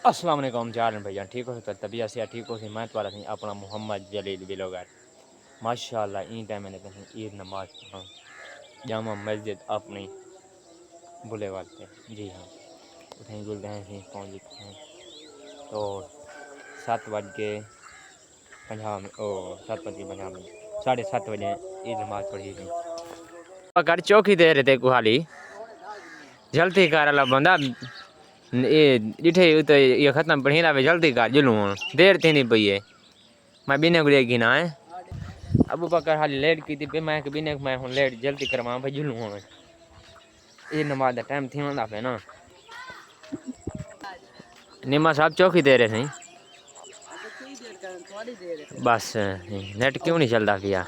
अस्सलाम वालेकुम जान भैया ठीक हो तो तबीयत से ठीक हो सी मैं तुम्हारा थी अपना मोहम्मद जलील बिलोगर माशाल्लाह ई टाइम मैंने कहीं ईद नमाज पढ़ा जामा मस्जिद अपनी बुले वाले जी हाँ उठें जुल रहे हैं पहुँच चुके हैं तो 7:50 ओ 7:50 7:30 ईद नमाज पढ़ी थी अगर चौकी दे रहे थे गुहाली जल्दी कार अला बंदा ये डिठे तो ये खत्म पढ़ी ना जल्दी कार जुलूं देर थी नहीं पई है मैं बिना गुड़े की ना है अबू बकर हाली लेट की थी पे मैं कि बिना मैं हूं लेट जल्दी करवा भाई जुलूं हूं ये नमाज दा टाइम थी होंदा पे ना निमा साहब चौकी दे रहे थे बस नेट क्यों नहीं चलता पिया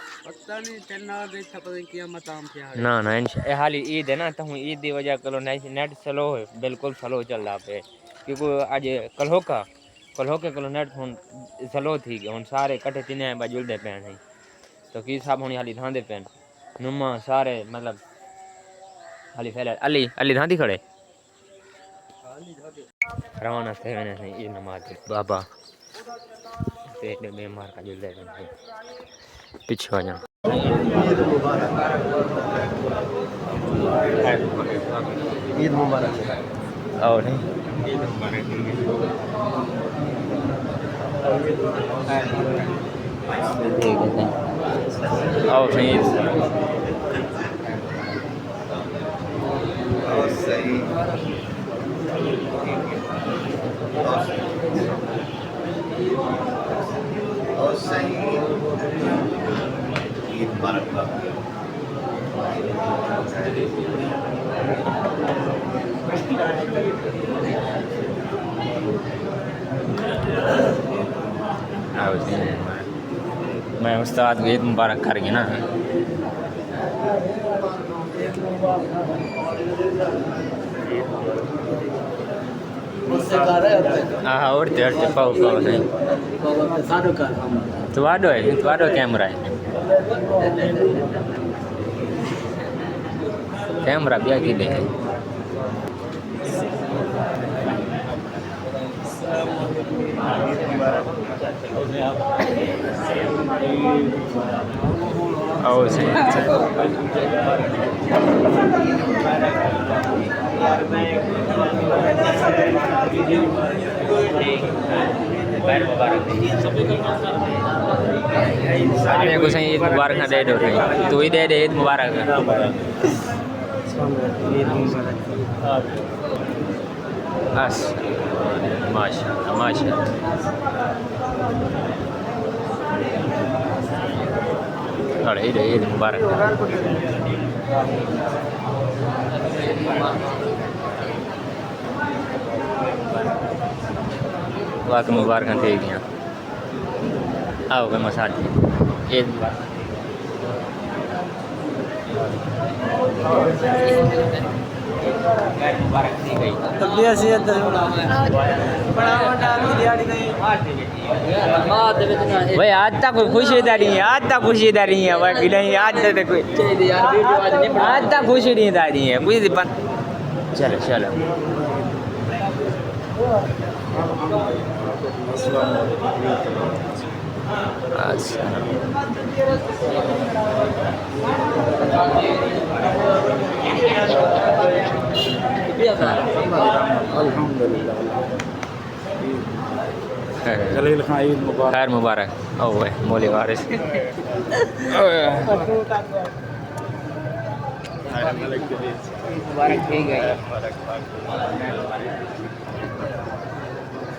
ना ना ए हाली ईद है ना तो ईद की वजह करो नेट स्लो है बिल्कुल स्लो चल रहा पे क्योंकि आज कल होके कलो नेट फोन स्लो थी गया हूँ सारे कट्ठे तीन जुलते पे नहीं तो की साहब हूँ हाली धांदे पे नुमा सारे मतलब हाली फैले अली अली धांदी खड़े रवाना थे मैंने ईद नमाज बाबा पेट में बीमार का जुलते पे पीछे आ जा ईद मुबारक और ठीक है और सही सही और सही ईद मुबारक मैं उस्ताद को ईद मुबारक कर गया ना हाँ उड़ते उड़ते पाओ पाओ नहीं तुआडो है तुआडो कैमरा है कैमरा भी आगे ले है और से सारे को सही ईद मुबारक ना दे दो तू ही दे ईद मुबारक बस माशाल्लाह माशाल्लाह अरे ईद मुबारक वाक मुबारक थी गया आओ गए मसाज ईद मुबारक मुबारक थी गई भाई आज तक कोई खुशीदारी है आज तक खुशीदारी है बाकी नहीं आज तक कोई आज तक खुशीदारी है कुछ चलो चलो अच्छा जलील खान ईद मुबारक खैर मुबारक ओ वे मौली वारिस मुबारक थी गई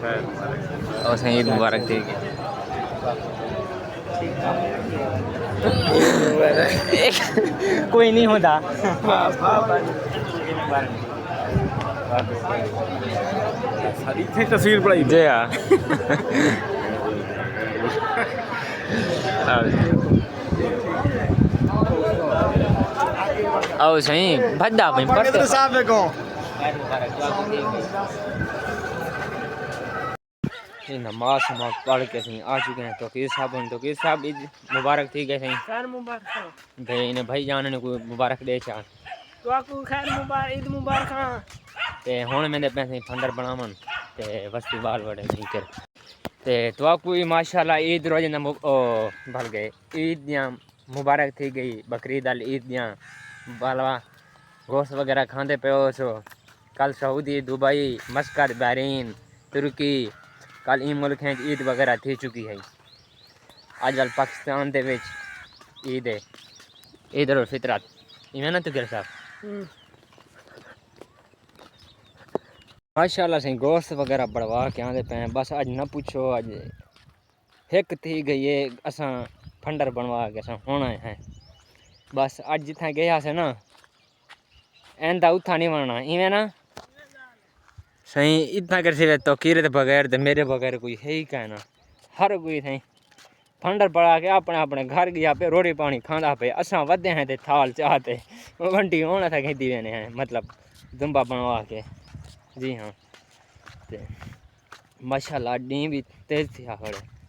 और सही ईद मुबारक थी गई कोई नहीं होता तस्वीर पढ़ाई जी हाँ आओ सही भद्दा भाई पढ़ते नमाज नमाज पढ़ के सही आ चुके हैं तो किस साहब ईद मुबारक थी गए सही खैर मुबारक भाई इन्हें भाई जान ने कोई मुबारक दे चाह तो आपको खैर मुबारक ईद मुबारक ते हुण मैंने पैसे फंडर बनावन ते वस्ती बाल बड़े नीकर ते तो कोई माशाल्लाह ईद रोज न ओ भल गए ईद दियां मुबारक थी गई बकरीद वाली ईद दियां बालवा गोश्त वगैरह खाते पे हो सो कल सऊदी दुबई मस्कत बहरीन तुर्की कल इन मुल्क ईद वगैरह थी चुकी है अजकल पाकिस्तान दे विच ईद है ईद उल फितर इवें ना तुगर साहब माशाल्लाह से गोश्त वगैरह बढ़वा के आते पे बस अज ना पूछो अज हिक थी गई है असा फंडर बनवा के असा होना है बस अज जिथे गया से ना एंदा उथा नहीं बनना इवें ना सही इतना कर सिवे तो कीरे बगैर तो मेरे बगैर कोई है ही कहना हर कोई सही फंडर पड़ा के अपने अपने घर गया पे रोटी पानी खांदा पे असा वधे हैं ते थाल चाहते वंटी होना था खेती वेने हैं मतलब दुम्बा बनवा के जी हाँ माशाल्लाह डी भी तेज थी खड़े